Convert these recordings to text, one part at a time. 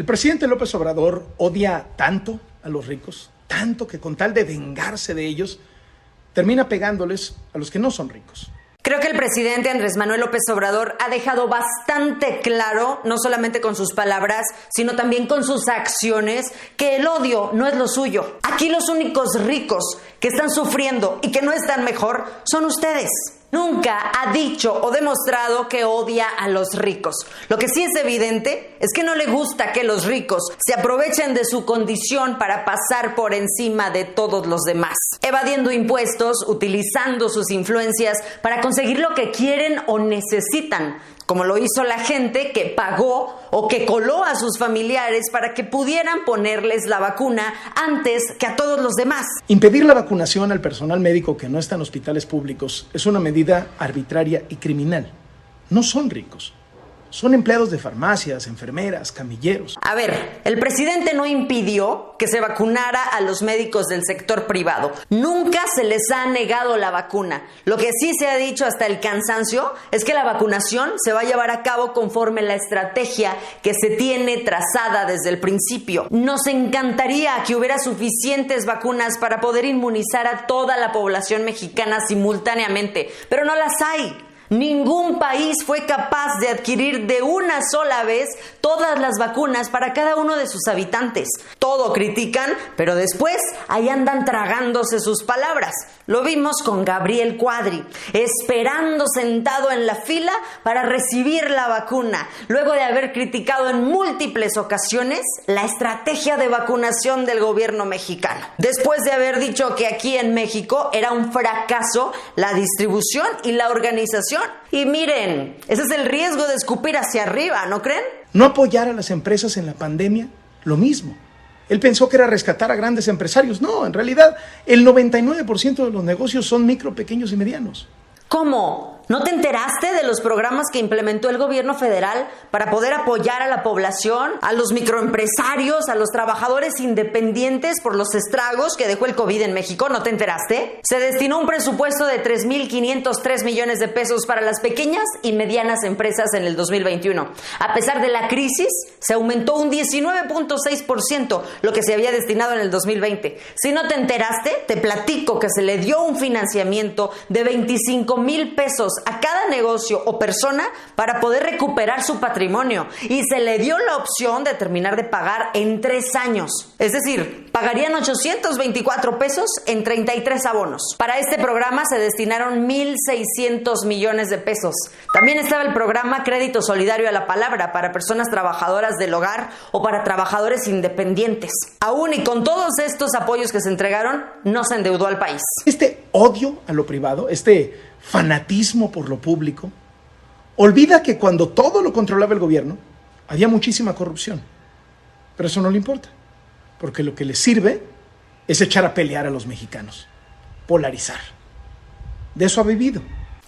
El presidente López Obrador odia tanto a los ricos, tanto que con tal de vengarse de ellos, termina pegándoles a los que no son ricos. Creo que el presidente Andrés Manuel López Obrador ha dejado bastante claro, no solamente con sus palabras, sino también con sus acciones, que el odio no es lo suyo. Aquí los únicos ricos que están sufriendo y que no están mejor son ustedes. Nunca ha dicho o demostrado que odia a los ricos. Lo que sí es evidente es que no le gusta que los ricos se aprovechen de su condición para pasar por encima de todos los demás, evadiendo impuestos, utilizando sus influencias para conseguir lo que quieren o necesitan, como lo hizo la gente que pagó o que coló a sus familiares para que pudieran ponerles la vacuna antes que a todos los demás. Impedir la vacunación al personal médico que no está en hospitales públicos es una medida arbitraria y criminal. No son ricos. Son empleados de farmacias, enfermeras, camilleros. A ver, el presidente no impidió que se vacunara a los médicos del sector privado. Nunca se les ha negado la vacuna. Lo que sí se ha dicho hasta el cansancio es que la vacunación se va a llevar a cabo conforme la estrategia que se tiene trazada desde el principio. Nos encantaría que hubiera suficientes vacunas para poder inmunizar a toda la población mexicana simultáneamente, pero no las hay. Ningún país fue capaz de adquirir de una sola vez todas las vacunas para cada uno de sus habitantes. Todo critican, pero después ahí andan tragándose sus palabras. Lo vimos con Gabriel Cuadri, esperando sentado en la fila para recibir la vacuna, luego de haber criticado en múltiples ocasiones la estrategia de vacunación del gobierno mexicano. Después de haber dicho que aquí en México era un fracaso la distribución y la organización. Y miren, ese es el riesgo de escupir hacia arriba, ¿no creen? No apoyar a las empresas en la pandemia, lo mismo. Él pensó que era rescatar a grandes empresarios. No, en realidad, el 99% de los negocios son micro, pequeños y medianos. ¿Cómo? ¿No te enteraste de los programas que implementó el gobierno federal para poder apoyar a la población, a los microempresarios, a los trabajadores independientes por los estragos que dejó el COVID en México? ¿No te enteraste? Se destinó un presupuesto de 3,503 millones de pesos para las pequeñas y medianas empresas en el 2021. A pesar de la crisis, se aumentó un 19.6% lo que se había destinado en el 2020. Si no te enteraste, te platico que se le dio un financiamiento de 25,000 pesos a cada negocio o persona para poder recuperar su patrimonio, y se le dio la opción de terminar de pagar en 3 años. Es decir, pagarían 824 pesos en 33 abonos. Para este programa se destinaron 1,600 millones de pesos. También estaba el programa Crédito Solidario a la Palabra para personas trabajadoras del hogar o para trabajadores independientes. Aún y con todos estos apoyos que se entregaron, no se endeudó al país. Este odio a lo privado, este fanatismo por lo público, olvida que cuando todo lo controlaba el gobierno, había muchísima corrupción. Pero eso no le importa, porque lo que le sirve es echar a pelear a los mexicanos, polarizar. De eso ha vivido.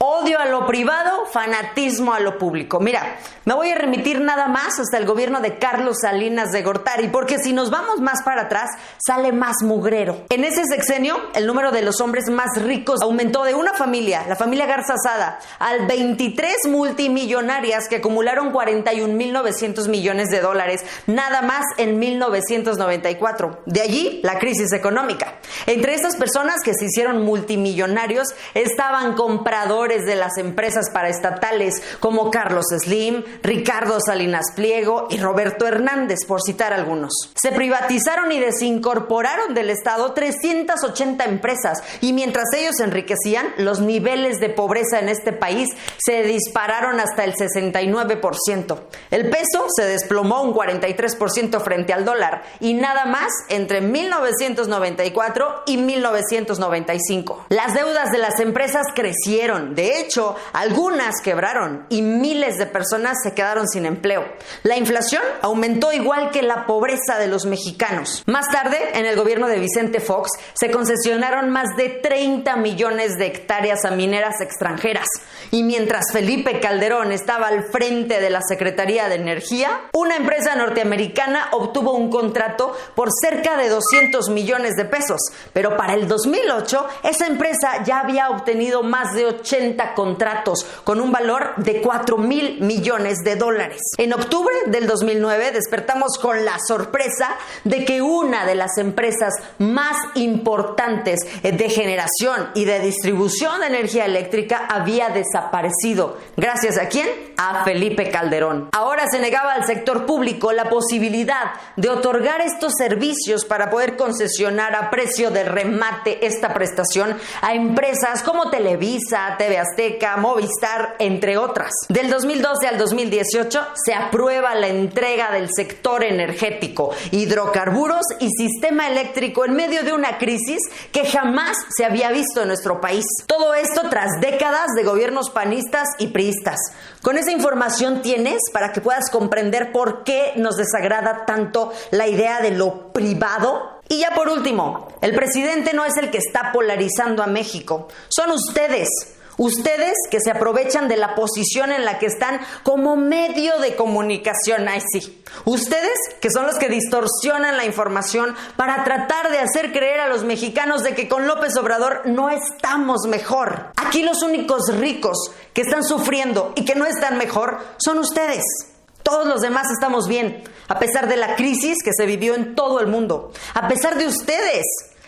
Odio a lo privado, fanatismo a lo público. Mira, me voy a remitir nada más hasta el gobierno de Carlos Salinas de Gortari, porque si nos vamos más para atrás, sale más mugrero. En ese sexenio, el número de los hombres más ricos aumentó de una familia, la familia Garza Sada, al 23 multimillonarias que acumularon 41,900 millones de dólares, nada más en 1994. De allí, la crisis económica. Entre estas personas que se hicieron multimillonarios, estaban compradores de las empresas paraestatales como Carlos Slim, Ricardo Salinas Pliego y Roberto Hernández, por citar algunos. Se privatizaron y desincorporaron del Estado 380 empresas, y mientras ellos se enriquecían, los niveles de pobreza en este país se dispararon hasta el 69%. El peso se desplomó un 43% frente al dólar, y nada más entre 1994 y 1995. Las deudas de las empresas crecieron. De hecho, algunas quebraron y miles de personas se quedaron sin empleo. La inflación aumentó igual que la pobreza de los mexicanos. Más tarde, en el gobierno de Vicente Fox, se concesionaron más de 30 millones de hectáreas a mineras extranjeras. Y mientras Felipe Calderón estaba al frente de la Secretaría de Energía, una empresa norteamericana obtuvo un contrato por cerca de 200 millones de pesos. Pero para el 2008, esa empresa ya había obtenido más de 80 80 contratos con un valor de 4,000 millones de dólares. En octubre del 2009 despertamos con la sorpresa de que una de las empresas más importantes de generación y de distribución de energía eléctrica había desaparecido. ¿Gracias a quién? A Felipe Calderón. Ahora se negaba al sector público la posibilidad de otorgar estos servicios para poder concesionar a precio de remate esta prestación a empresas como Televisa, TV Azteca, Movistar, entre otras. Del 2012 al 2018 se aprueba la entrega del sector energético, hidrocarburos y sistema eléctrico en medio de una crisis que jamás se había visto en nuestro país. Todo esto tras décadas de gobiernos panistas y priistas. Con esa información tienes para que puedas comprender por qué nos desagrada tanto la idea de lo privado. Y ya por último, el presidente no es el que está polarizando a México, son ustedes. Ustedes que se aprovechan de la posición en la que están como medio de comunicación. Ay, sí. Ustedes que son los que distorsionan la información para tratar de hacer creer a los mexicanos de que con López Obrador no estamos mejor. Aquí los únicos ricos que están sufriendo y que no están mejor son ustedes. Todos los demás estamos bien, a pesar de la crisis que se vivió en todo el mundo, a pesar de ustedes,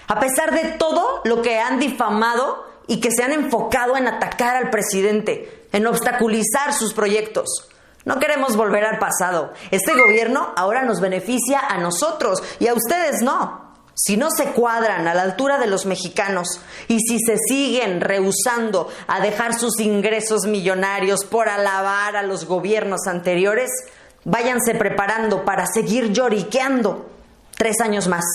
a pesar de todo lo que han difamado y que se han enfocado en atacar al presidente, en obstaculizar sus proyectos. No queremos volver al pasado. Este gobierno ahora nos beneficia a nosotros y a ustedes no. Si no se cuadran a la altura de los mexicanos y si se siguen rehusando a dejar sus ingresos millonarios por alabar a los gobiernos anteriores, váyanse preparando para seguir lloriqueando 3 años más.